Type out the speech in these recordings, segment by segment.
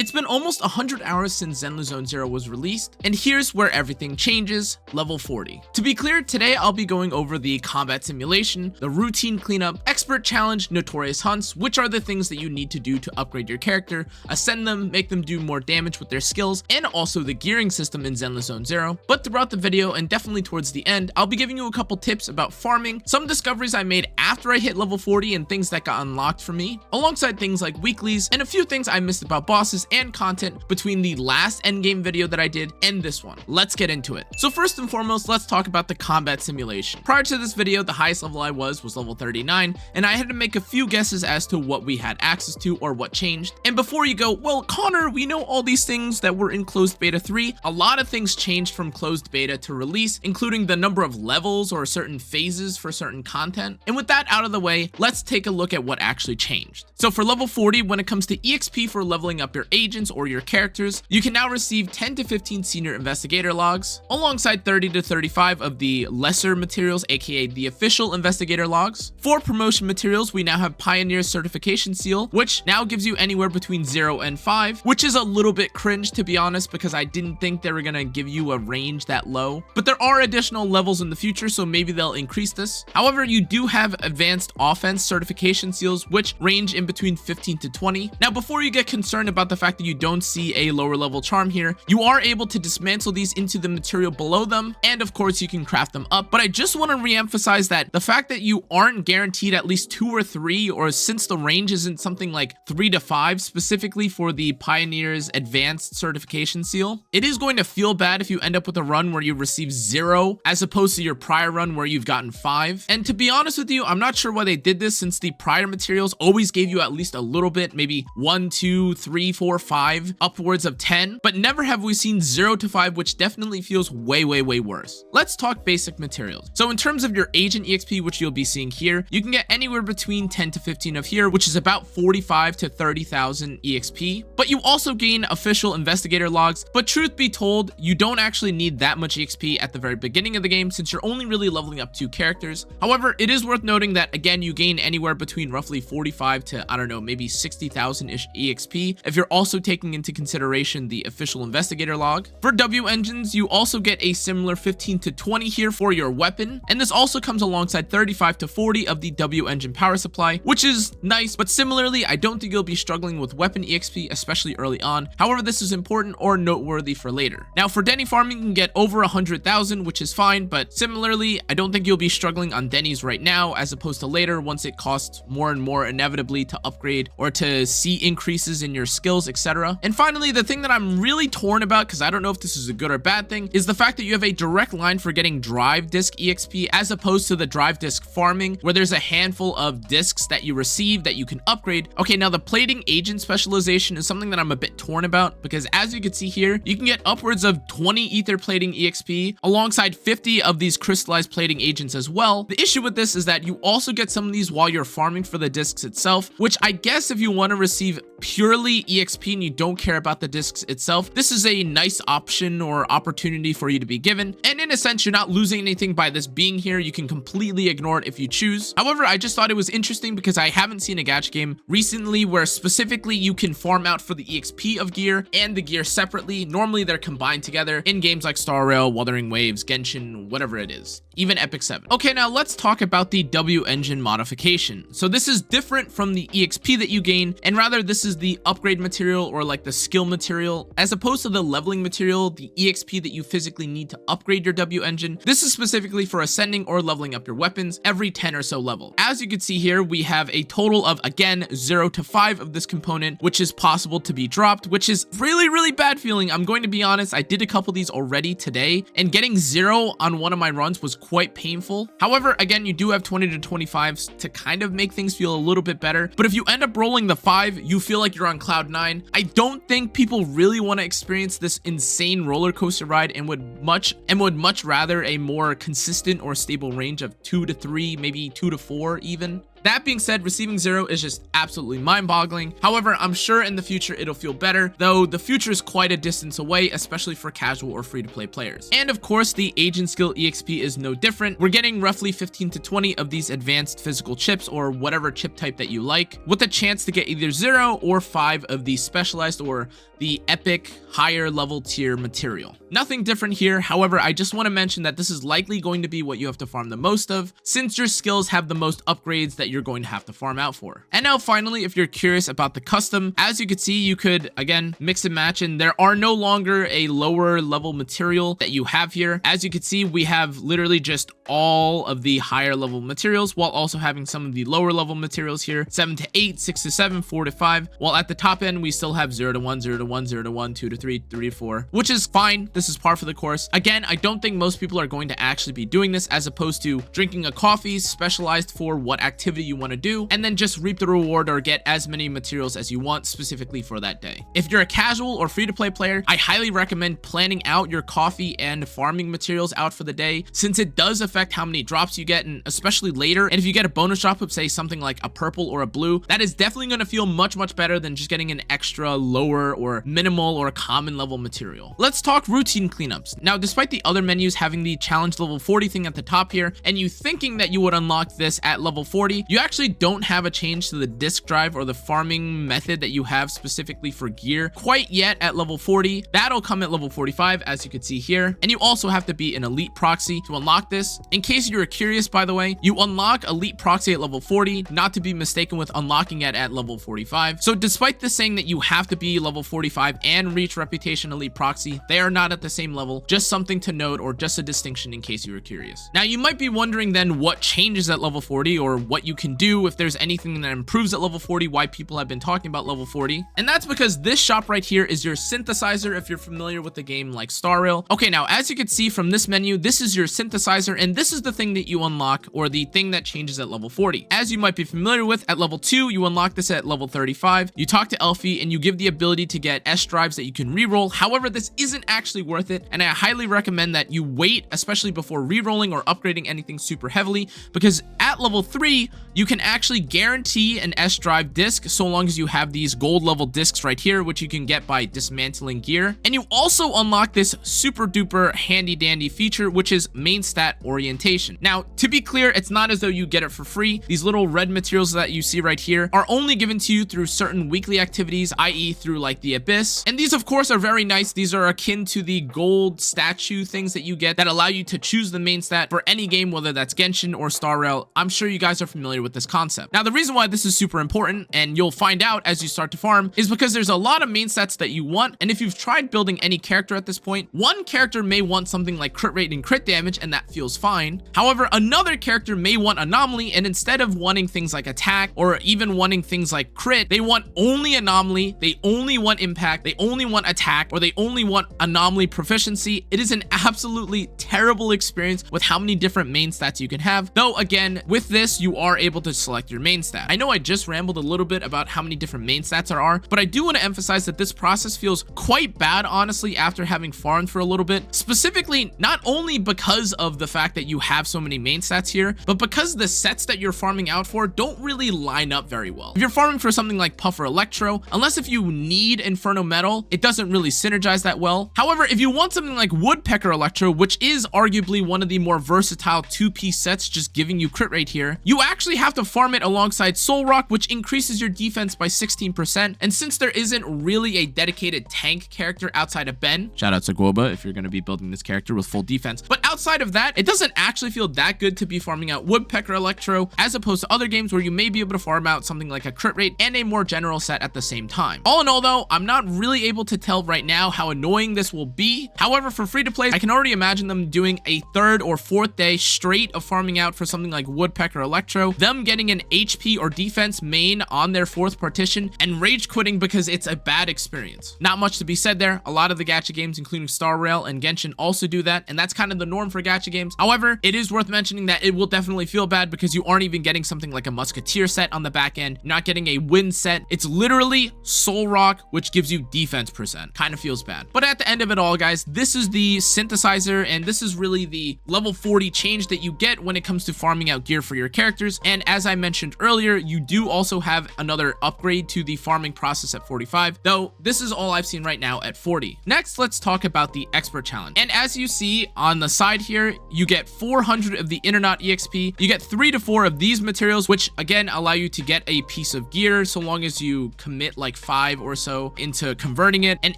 It's been almost 100 hours since ZenlessZoneZero was released, and here's where everything changes, level 40. To be clear, today I'll be going over the combat simulation, the routine cleanup, expert challenge, notorious hunts, which are the things that you need to do to upgrade your character, ascend them, make them do more damage with their skills, and also the gearing system in ZenlessZoneZero. But throughout the video, and definitely towards the end, I'll be giving you a couple tips about farming, some discoveries I made after I hit level 40 and things that got unlocked for me, alongside things like weeklies, and a few things I missed about bosses and content between the last endgame video that I did and this one. Let's get into it. So first and foremost, let's talk about the combat simulation. Prior to this video, the highest level I was level 39, and I had to make a few guesses as to what we had access to or what changed. And before you go, well, Connor, we know all these things that were in closed beta 3, a lot of things changed from closed beta to release, including the number of levels or certain phases for certain content. And with that out of the way, let's take a look at what actually changed. So for level 40, when it comes to EXP for leveling up your agents or your characters, you can now receive 10 to 15 senior investigator logs, alongside 30 to 35 of the lesser materials, aka the official investigator logs. For promotion materials, we now have Pioneer certification seal, which now gives you anywhere between 0 and 5, which is a little bit cringe to be honest, because I didn't think they were gonna give you a range that low. But there are additional levels in the future, so maybe they'll increase this. However, you do have advanced offense certification seals, which range in between 15 to 20. Now, before you get concerned about the fact that you don't see a lower level charm here, you are able to dismantle these into the material below them, and of course you can craft them up. But I just want to re-emphasize that the fact that you aren't guaranteed at least 2 or 3, or since the range isn't something like 3 to 5 specifically for the Pioneer's advanced certification seal, it is going to feel bad if you end up with a run where you receive 0 as opposed to your prior run where you've gotten 5. And to be honest with you, I'm not sure why they did this, since the prior materials always gave you at least a little bit, maybe 1, 2, 3, 4, 5, upwards of 10, but never have we seen 0 to 5, which definitely feels way worse. Let's talk basic materials. So in terms of your agent EXP, which you'll be seeing here, you can get anywhere between 10 to 15 of here, which is about 45 to 30,000 EXP, but you also gain official investigator logs. But truth be told, you don't actually need that much EXP at the very beginning of the game, since you're only really leveling up 2 characters. However, it is worth noting that again, you gain anywhere between roughly 45 to, I don't know, maybe 60,000-ish EXP if you're also taking into consideration the official investigator log. For W engines, you also get a similar 15 to 20 here for your weapon, and this also comes alongside 35 to 40 of the W engine power supply, which is nice. But similarly, I don't think you'll be struggling with weapon EXP, especially early on. However, this is important or noteworthy for later. Now for Denny farming, you can get over 100,000, which is fine, but similarly, I don't think you'll be struggling on Denny's right now as opposed to later, once it costs more and more inevitably to upgrade or to see increases in your skills, etc. And finally, the thing that I'm really torn about, because I don't know if this is a good or bad thing, is the fact that you have a direct line for getting drive disc EXP as opposed to the drive disc farming, where there's a handful of discs that you receive that you can upgrade. Okay, now the plating agent specialization is something that I'm a bit torn about, because as you can see here, you can get upwards of 20 ether plating EXP alongside 50 of these crystallized plating agents as well. The issue with this is that you also get some of these while you're farming for the discs itself, which I guess if you want to receive purely EXP and you don't care about the discs itself, this is a nice option or opportunity for you to be given. And in a sense, you're not losing anything by this being here. You can completely ignore it if you choose. However, I just thought it was interesting because I haven't seen a gacha game recently where specifically you can farm out for the EXP of gear and the gear separately. Normally they're combined together in games like Star Rail, Wuthering Waves, Genshin, whatever it is, even Epic 7. Okay, now let's talk about the W engine modification. So this is different from the EXP that you gain, and rather this is the upgrade material, or like the skill material, as opposed to the leveling material, the EXP that you physically need to upgrade your W engine. This is specifically for ascending or leveling up your weapons every 10 or so level. As you can see here, we have a total of, again, 0 to 5 of this component, which is possible to be dropped, which is really bad feeling. I'm going to be honest, I did a couple of these already today, and getting 0 on one of my runs was quite painful. However, again, you do have 20 to 25s to kind of make things feel a little bit better, but if you end up rolling the 5, you feel like you're on cloud 9. I don't think people really want to experience this insane roller coaster ride and would much rather a more consistent or stable range of 2 to 3, maybe 2 to 4 even. That being said, receiving 0 is just absolutely mind-boggling. However, I'm sure in the future it'll feel better, though the future is quite a distance away, especially for casual or free-to-play players. And of course, the Agent Skill EXP is no different. We're getting roughly 15 to 20 of these advanced physical chips, or whatever chip type that you like, with a chance to get either 0 or 5 of the specialized or the epic higher level tier material. Nothing different here. However, I just want to mention that this is likely going to be what you have to farm the most of, since your skills have the most upgrades that you're going to have to farm out for. And now finally, if you're curious about the custom, as you can see, you could again mix and match, and there are no longer a lower level material that you have here. As you can see, we have literally just all of the higher level materials, while also having some of the lower level materials here, 7 to 8, 6 to 7, 4 to 5, while at the top end we still have 0 to 1, 0 to 1, 0 to 1, 2 to 3, 3 to 4, which is fine. This is par for the course. Again, I don't think most people are going to actually be doing this, as opposed to drinking a coffee specialized for what activity you want to do, and then just reap the reward or get as many materials as you want specifically for that day. If you're a casual or free-to-play player, I highly recommend planning out your coffee and farming materials out for the day, since it does affect how many drops you get, and especially later. And if you get a bonus drop of, say, something like a purple or a blue, that is definitely going to feel much better than just getting an extra lower or minimal or common level material. Let's talk routine cleanups. Now, despite the other menus having the challenge level 40 thing at the top here, and you thinking that you would unlock this at level 40, you actually don't have a change to the disk drive or the farming method that you have specifically for gear quite yet at level 40. That'll come at level 45, as you can see here. And you also have to be an elite proxy to unlock this. In case you're curious, by the way, you unlock elite proxy at level 40, not to be mistaken with unlocking it at level 45. So despite this saying that you have to be level 45 and reach reputation elite proxy, they are not at the same level. Just something to note, or just a distinction in case you were curious. Now, you might be wondering then what changes at level 40, or what you can do if there's anything that improves at level 40, why people have been talking about level 40. And that's because this shop right here is your synthesizer, if you're familiar with the game like Star Rail. Okay, now as you can see from this menu, this is your synthesizer, and this is the thing that you unlock, or the thing that changes at level 40. As you might be familiar with, at level 2, you unlock this at level 35. You talk to Elfie and you give the ability to get S drives that you can reroll. However, this isn't actually worth it, and I highly recommend that you wait, especially before rerolling or upgrading anything super heavily, because at level 3, you can actually guarantee an S drive disc so long as you have these gold level discs right here, which you can get by dismantling gear. And you also unlock this super duper handy dandy feature, which is main stat orientation. Now, to be clear, it's not as though you get it for free. These little red materials that you see right here are only given to you through certain weekly activities, i.e. through like the Abyss. And these of course are very nice. These are akin to the gold statue things that you get that allow you to choose the main stat for any game, whether that's Genshin or Star Rail. I'm sure you guys are familiar with this concept. Now, the reason why this is super important, and you'll find out as you start to farm, is because there's a lot of main stats that you want. And if you've tried building any character at this point, one character may want something like crit rate and crit damage, and that feels fine. However, another character may want anomaly, and instead of wanting things like attack or even wanting things like crit, they want only anomaly, they only want impact, they only want attack, or they only want anomaly proficiency. It is an absolutely terrible experience with how many different main stats you can have. Though again, with this, you are able to select your main stat. I know I just rambled a little bit about how many different main stats there are, but I do want to emphasize that this process feels quite bad, honestly, after having farmed for a little bit. Specifically, not only because of the fact that you have so many main stats here, but because the sets that you're farming out for don't really line up very well. If you're farming for something like Puff or Electro, unless if you need Inferno Metal, it doesn't really synergize that well. However, if you want something like Woodpecker Electro, which is arguably one of the more versatile two-piece sets just giving you crit rate here, you actually have to farm it alongside Soul Rock, which increases your defense by 16%. And since there isn't really a dedicated tank character outside of Ben, shout out to Guoba if you're going to be building this character with full defense, but outside of that, it doesn't actually feel that good to be farming out Woodpecker Electro, as opposed to other games where you may be able to farm out something like a crit rate and a more general set at the same time. All in all though, I'm not really able to tell right now how annoying this will be. However, for free to play, I can already imagine them doing a third or fourth day straight of farming out for something like Woodpecker Electro, them getting an HP or defense main on their fourth partition, and rage quitting because it's a bad experience. Not much to be said there. A lot of the gacha games, including Star Rail and Genshin, also do that, and that's kind of the norm for gacha games. However, it is worth mentioning that it will definitely feel bad because you aren't even getting something like a Musketeer set on the back end. You're not getting a Wind set. It's literally Soul Rock, which gives you defense percent. Kind of feels bad. But at the end of it all, guys, this is the synthesizer, and this is really the level 40 change that you get when it comes to farming out gear gear for your characters. And as I mentioned earlier, you do also have another upgrade to the farming process at 45, though this is all I've seen right now at 40. Next, let's talk about the expert challenge. And as you see on the side here, you get 400 of the Internaut EXP. You get 3 to 4 of these materials, which again allow you to get a piece of gear so long as you commit like 5 or so into converting it. And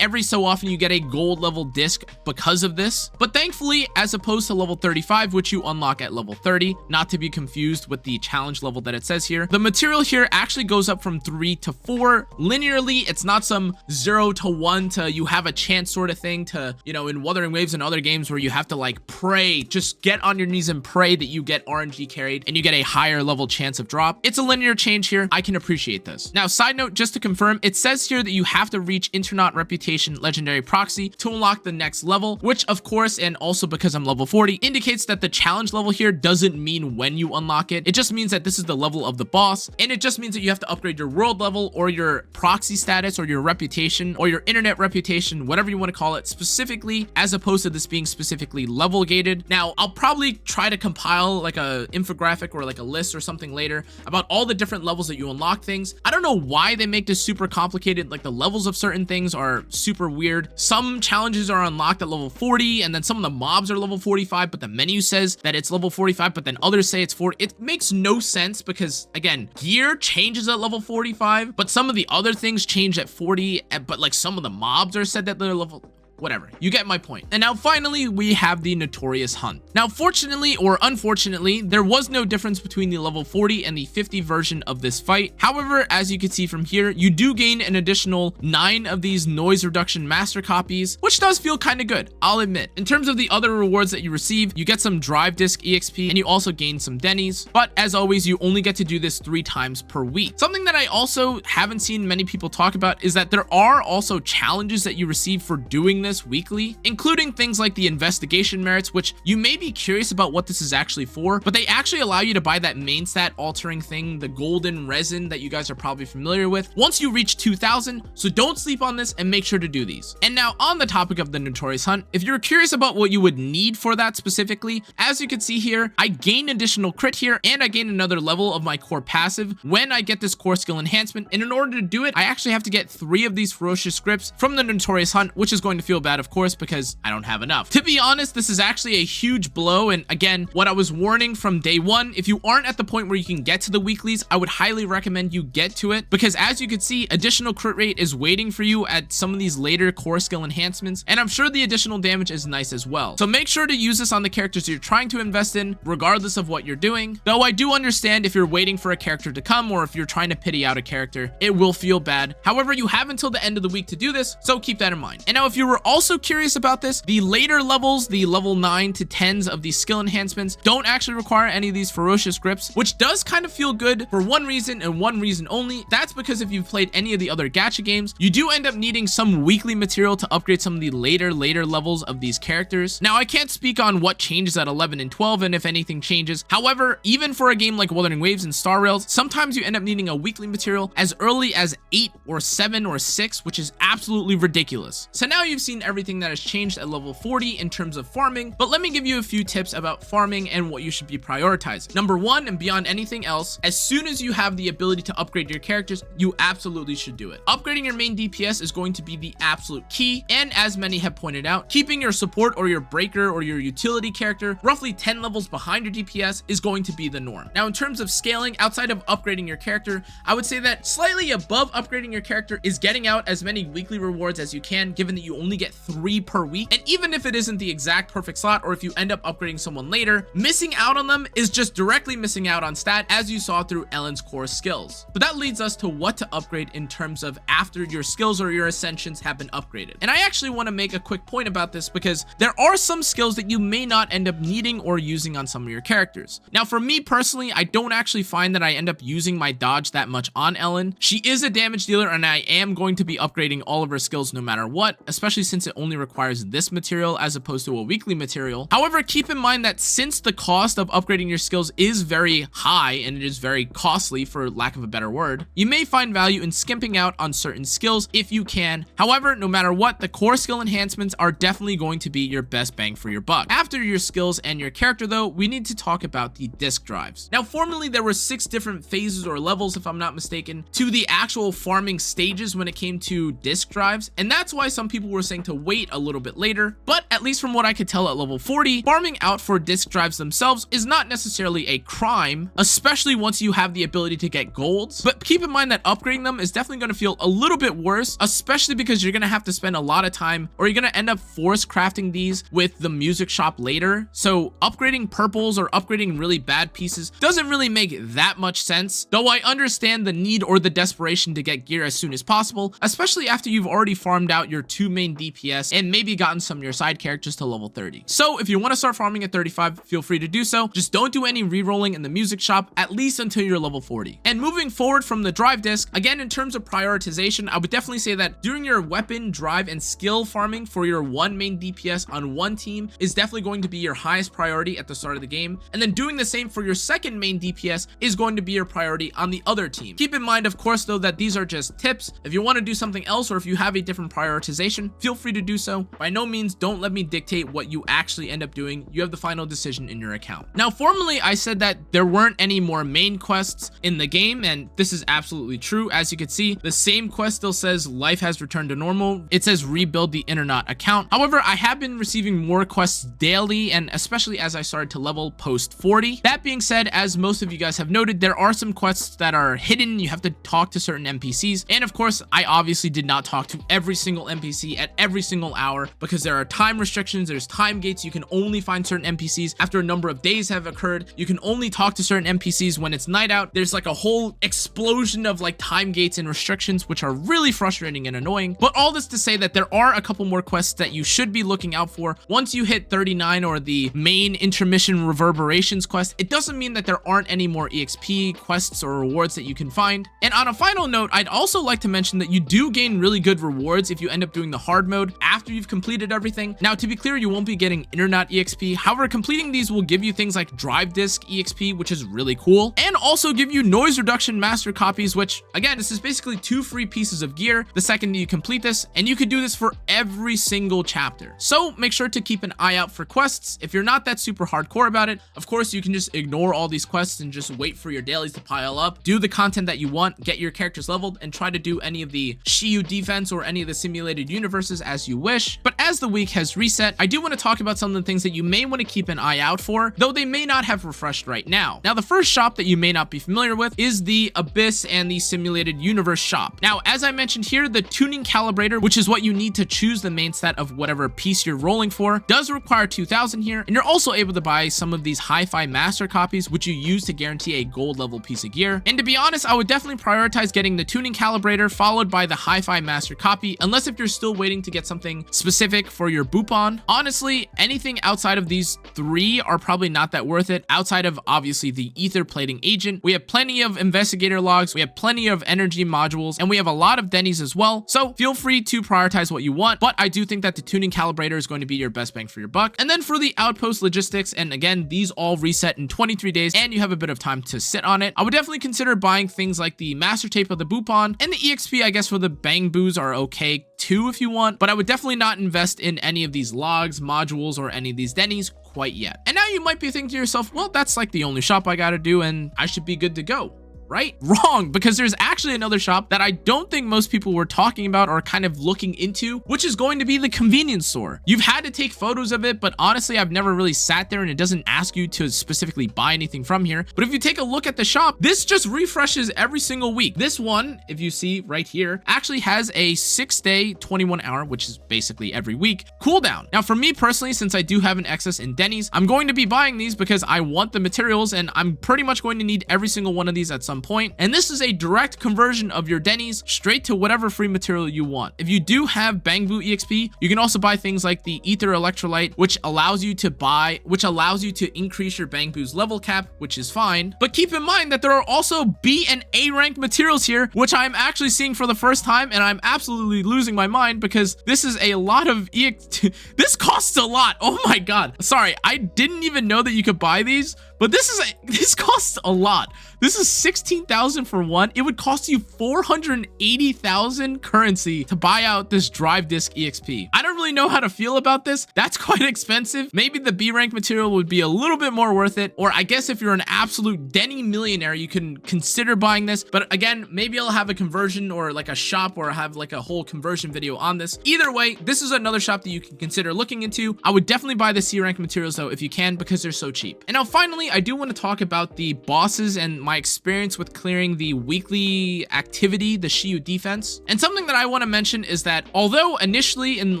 every so often you get a gold level disc because of this. But thankfully, as opposed to level 35, which you unlock at level 30, not to be confused with the challenge level that it says here, the material here actually goes up from 3 to 4 linearly. It's not some 0 to 1 to you have a chance sort of thing to, you know, in Wuthering Waves and other games where you have to like pray, just get on your knees and pray that you get RNG carried and you get a higher level chance of drop. It's a linear change here. I can appreciate this. Now, side note, just to confirm, it says here that you have to reach Internaut Reputation Legendary Proxy to unlock the next level, which of course, and also because I'm level 40, indicates that the challenge level here doesn't mean when you unlock it. It just means that this is the level of the boss, and it just means that you have to upgrade your world level or your proxy status or your reputation or your internet reputation, whatever you want to call it, specifically, as opposed to this being specifically level gated. Now, I'll probably try to compile like a infographic or like a list or something later about all the different levels that you unlock things. I don't know why they make this super complicated. Like the levels of certain things are super weird. Some challenges are unlocked at level 40, and then some of the mobs are level 45, but the menu says that it's level 45, but then others say it's 40. It makes no sense because, again, gear changes at level 45, but some of the other things change at 40, but like some of the mobs are said that they're level... whatever, you get my point. And now finally, we have the Notorious Hunt. Now, fortunately or unfortunately, there was no difference between the level 40 and the 50 version of this fight. However, as you can see from here, you do gain an additional 9 of these noise reduction master copies, which does feel kind of good, I'll admit. In terms of the other rewards that you receive, you get some drive disc EXP and you also gain some Denny's. But as always, you only get to do this 3 times per week. Something that I also haven't seen many people talk about is that there are also challenges that you receive for doing this weekly, including things like the investigation merits, which you may be curious about what this is actually for, but they actually allow you to buy that main stat altering thing, the golden resin that you guys are probably familiar with, once you reach 2,000. So don't sleep on this and make sure to do these. And now on the topic of the Notorious Hunt, if you're curious about what you would need for that specifically, as you can see here, I gain additional crit here and I gain another level of my core passive when I get this core skill enhancement. And in order to do it, I actually have to get 3 of these ferocious scripts from the Notorious Hunt, which is going to feel bad, of course, because I don't have enough. To be honest, this is actually a huge blow. And again, what I was warning from day one, if you aren't at the point where you can get to the weeklies, I would highly recommend you get to it, because as you can see, additional crit rate is waiting for you at some of these later core skill enhancements, and I'm sure the additional damage is nice as well. So make sure to use this on the characters you're trying to invest in, regardless of what you're doing. Though I do understand if you're waiting for a character to come, or if you're trying to pity out a character, it will feel bad. However, you have until the end of the week to do this, so keep that in mind. And now, if you were also curious about this, the later levels, the level 9 to 10s of these skill enhancements, don't actually require any of these ferocious grips, which does kind of feel good for one reason and one reason only. That's because if you've played any of the other gacha games, you do end up needing some weekly material to upgrade some of the later levels of these characters. Now, I can't speak on what changes at 11 and 12 and if anything changes. However, even for a game like Wuthering Waves and Star Rails, sometimes you end up needing a weekly material as early as 8 or 7 or 6, which is absolutely ridiculous. So now you've seen everything that has changed at level 40 in terms of farming, but let me give you a few tips about farming and what you should be prioritizing. Number 1, and beyond anything else, as soon as you have the ability to upgrade your characters, you absolutely should do it. Upgrading your main DPS is going to be the absolute key, and as many have pointed out, keeping your support or your breaker or your utility character roughly 10 levels behind your DPS is going to be the norm. Now, in terms of scaling, outside of upgrading your character, I would say that slightly above upgrading your character is getting out as many weekly rewards as you can, given that you only get 3 per week. And even if it isn't the exact perfect slot, or if you end up upgrading someone later, missing out on them is just directly missing out on stat, as you saw through Ellen's core skills. But that leads us to what to upgrade in terms of after your skills or your ascensions have been upgraded. And I actually want to make a quick point about this, because there are some skills that you may not end up needing or using on some of your characters. Now, for me personally, I don't actually find that I end up using my dodge that much on Ellen. She is a damage dealer, and I am going to be upgrading all of her skills no matter what, especially since it only requires this material as opposed to a weekly material. However, keep in mind that since the cost of upgrading your skills is very high and it is very costly, for lack of a better word, you may find value in skimping out on certain skills if you can. However, no matter what, the core skill enhancements are definitely going to be your best bang for your buck. After your skills and your character though, we need to talk about the disc drives. Now, formerly there were 6 different phases or levels, if I'm not mistaken, to the actual farming stages when it came to disc drives, and that's why some people were saying to wait a little bit later. But at least from what I could tell at level 40, farming out for disc drives themselves is not necessarily a crime, especially once you have the ability to get golds. But keep in mind that upgrading them is definitely going to feel a little bit worse, especially because you're going to have to spend a lot of time, or you're going to end up force crafting these with the music shop later. So upgrading purples or upgrading really bad pieces doesn't really make that much sense, though I understand the need or the desperation to get gear as soon as possible, especially after you've already farmed out your 2 main DPS and maybe gotten some of your side characters to level 30. So if you want to start farming at 35, feel free to do so. Just don't do any rerolling in the music shop, at least until you're level 40. And moving forward from the drive disc, again, in terms of prioritization, I would definitely say that doing your weapon, drive, and skill farming for your 1 main DPS on one team is definitely going to be your highest priority at the start of the game. And then doing the same for your 2nd main DPS is going to be your priority on the other team. Keep in mind, of course, though, that these are just tips. If you want to do something else, or if you have a different prioritization, feel free to do so. By no means, don't let me dictate what you actually end up doing. You have the final decision in your account. Now, formerly, I said that there weren't any more main quests in the game, and this is absolutely true. As you can see, the same quest still says life has returned to normal. It says rebuild the internet account. However, I have been receiving more quests daily, and especially as I started to level post 40. That being said, as most of you guys have noted, there are some quests that are hidden. You have to talk to certain NPCs, and of course, I obviously did not talk to every single NPC at every single hour because there are time restrictions. There's time gates. You can only find certain NPCs after a number of days have occurred. You can only talk to certain NPCs when it's night out. There's like a whole explosion of like time gates and restrictions, which are really frustrating and annoying. But all this to say that there are a couple more quests that you should be looking out for. Once you hit 39, or the main intermission reverberations quest, it doesn't mean that there aren't any more EXP quests or rewards that you can find. And on a final note, I'd also like to mention that you do gain really good rewards if you end up doing the hard mode after you've completed everything. Now, to be clear, you won't be getting internet EXP. However, completing these will give you things like drive disc EXP, which is really cool, and also give you noise reduction master copies, which again, this is basically 2 free pieces of gear the second you complete this, and you could do this for every single chapter. So make sure to keep an eye out for quests. If you're not that super hardcore about it, of course, you can just ignore all these quests and just wait for your dailies to pile up, do the content that you want, get your characters leveled, and try to do any of the Shiyu defense or any of the simulated universes as you wish. But as the week has reset, I do want to talk about some of the things that you may want to keep an eye out for, though they may not have refreshed right now. Now, the first shop that you may not be familiar with is the Abyss and the Simulated Universe shop. Now, as I mentioned here, the tuning calibrator, which is what you need to choose the main stat of whatever piece you're rolling for, does require 2,000 here, and you're also able to buy some of these hi-fi master copies, which you use to guarantee a gold level piece of gear. And to be honest, I would definitely prioritize getting the tuning calibrator followed by the hi-fi master copy, unless if you're still waiting to get something specific for your Bupon. Honestly, anything outside of these 3 are probably not that worth it. Outside of obviously the ether plating agent, we have plenty of investigator logs, we have plenty of energy modules, and we have a lot of Denny's as well. So feel free to prioritize what you want, but I do think that the tuning calibrator is going to be your best bang for your buck. And then for the outpost logistics, and again, these all reset in 23 days and you have a bit of time to sit on it, I would definitely consider buying things like the master tape of the Bupon, and the EXP, I guess, for the bang boos are okay too if you want, but I would definitely not invest in any of these logs, modules, or any of these Denny's quite yet. And now you might be thinking to yourself, well, that's like the only shop I gotta do and I should be good to go. Right? Wrong, because there's actually another shop that I don't think most people were talking about or kind of looking into, which is going to be the convenience store. You've had to take photos of it, but honestly, I've never really sat there and it doesn't ask you to specifically buy anything from here. But if you take a look at the shop, this just refreshes every single week. This one, if you see right here, actually has a 6-day, 21-hour, which is basically every week, cooldown. Now, for me personally, since I do have an excess in Denny's, I'm going to be buying these because I want the materials and I'm pretty much going to need every single one of these at some some point. And this is a direct conversion of your Denny's straight to whatever free material you want. If you do have Bangbu EXP, you can also buy things like the Ether Electrolyte, which allows you to increase your Bangbu's level cap, which is fine. But keep in mind that there are also B and A rank materials here, which I'm actually seeing for the first time, and I'm absolutely losing my mind because this is a lot of this costs a lot. Oh my god. Sorry, I didn't even know that you could buy these, but this costs a lot. This is 16,000 for one. It would cost you 480,000 currency to buy out this drive disc EXP. I don't really know how to feel about this. That's quite expensive. Maybe the B rank material would be a little bit more worth it, or I guess if you're an absolute Denny millionaire, you can consider buying this. But again, maybe I'll have a conversion or like a shop where I have like a whole conversion video on this. Either way, this is another shop that you can consider looking into. I would definitely buy the C rank materials though if you can, because they're so cheap. And now finally, I do want to talk about the bosses and my experience with clearing the weekly activity, the Shiyu defense. And something that I want to mention is that although initially in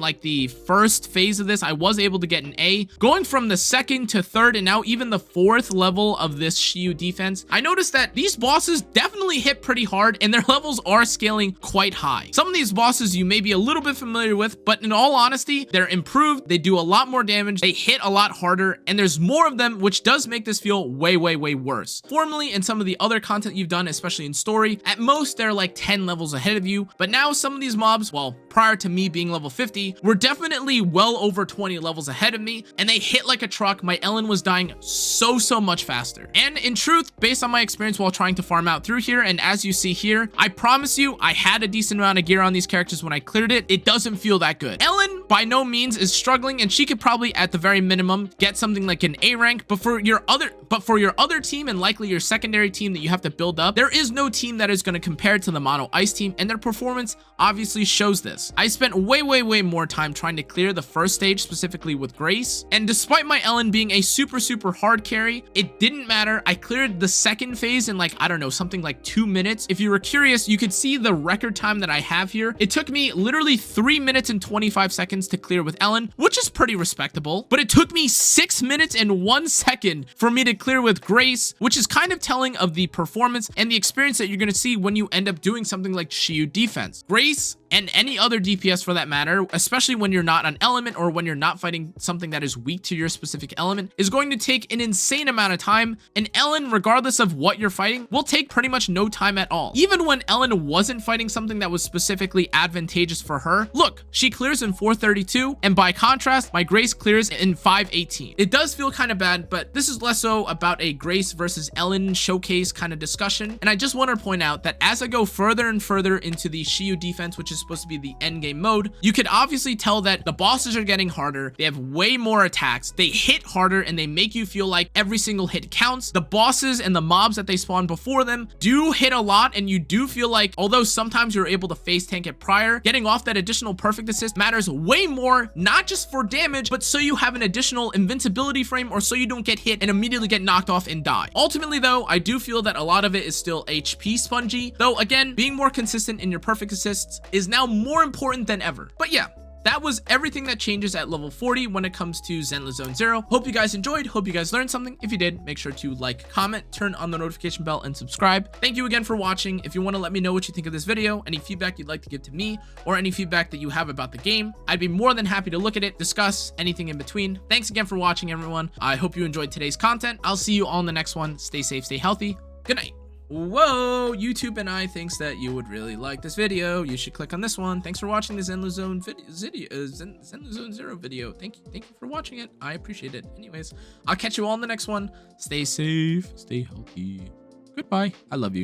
like the first phase of this, I was able to get an A, going from the second to third and now even the fourth level of this Shiyu defense, I noticed that these bosses definitely hit pretty hard and their levels are scaling quite high. Some of these bosses you may be a little bit familiar with, but in all honesty, they're improved. They do a lot more damage. They hit a lot harder, and there's more of them, which does make this feel way worse. Formerly, in some of the other content you've done, especially in story, at most they're like 10 levels ahead of you, but now some of these mobs, well, prior to me being level 50, were definitely well over 20 levels ahead of me, and they hit like a truck. My Ellen was dying so much faster. And in truth, based on my experience while trying to farm out through here, and as you see here, I promise you, I had a decent amount of gear on these characters when I cleared it. It doesn't feel that good. Ellen, by no means, is struggling, and she could probably, at the very minimum, get something like an A rank, but for your other team and likely your secondary team that you have to build up, there is no team that is going to compare to the Mono Ice team, and their performance obviously shows this. I spent way more time trying to clear the first stage, specifically with Grace, and despite my Ellen being a super hard carry, it didn't matter. I cleared the second phase in like, I don't know, something like 2 minutes. If you were curious, you could see the record time that I have here. It took me literally 3 minutes and 25 seconds to clear with Ellen, which is pretty respectable, but it took me 6 minutes and 1 second for me to clear with Grace, which is kind of telling of the performance and the experience that you're going to see when you end up doing something like Shiyu defense. Grace, and any other DPS for that matter, especially when you're not an element or when you're not fighting something that is weak to your specific element, is going to take an insane amount of time. And Ellen, regardless of what you're fighting, will take pretty much no time at all. Even when Ellen wasn't fighting something that was specifically advantageous for her, look, she clears in 4:32, and by contrast, my Grace clears in 5:18. It does feel kind of bad, but this is less so about a Grace versus Ellen showcase kind of discussion. And I just want to point out that as I go further and further into the Shiyu defense, which is supposed to be the end game mode, you could obviously tell that the bosses are getting harder. They have way more attacks. They hit harder, and they make you feel like every single hit counts. The bosses and the mobs that they spawn before them do hit a lot, and you do feel like, although sometimes you're able to face tank it prior, getting off that additional perfect assist matters way more, not just for damage, but so you have an additional invincibility frame, or so you don't get hit and immediately get knocked off and die. Ultimately though, I do feel that a lot of it is still HP spongy, though again, being more consistent in your perfect assists is now more important than ever. But yeah, that was everything that changes at level 40 when it comes to ZenlessZoneZero. Hope you guys enjoyed. Hope you guys learned something. If you did, make sure to like, comment, turn on the notification bell, and subscribe. Thank you again for watching. If you want to let me know what you think of this video, any feedback you'd like to give to me, or any feedback that you have about the game, I'd be more than happy to look at it, discuss anything in between. Thanks again for watching, everyone. I hope you enjoyed today's content. I'll see you all in the next one. Stay safe, stay healthy. Good night. Whoa, YouTube and I thinks that you would really like this video. You should click on this one. Thanks for watching the ZenlessZoneZero video. Thank you for watching it. I appreciate it. Anyways, I'll catch you all in the next one. Stay safe, stay healthy. Goodbye. I love you.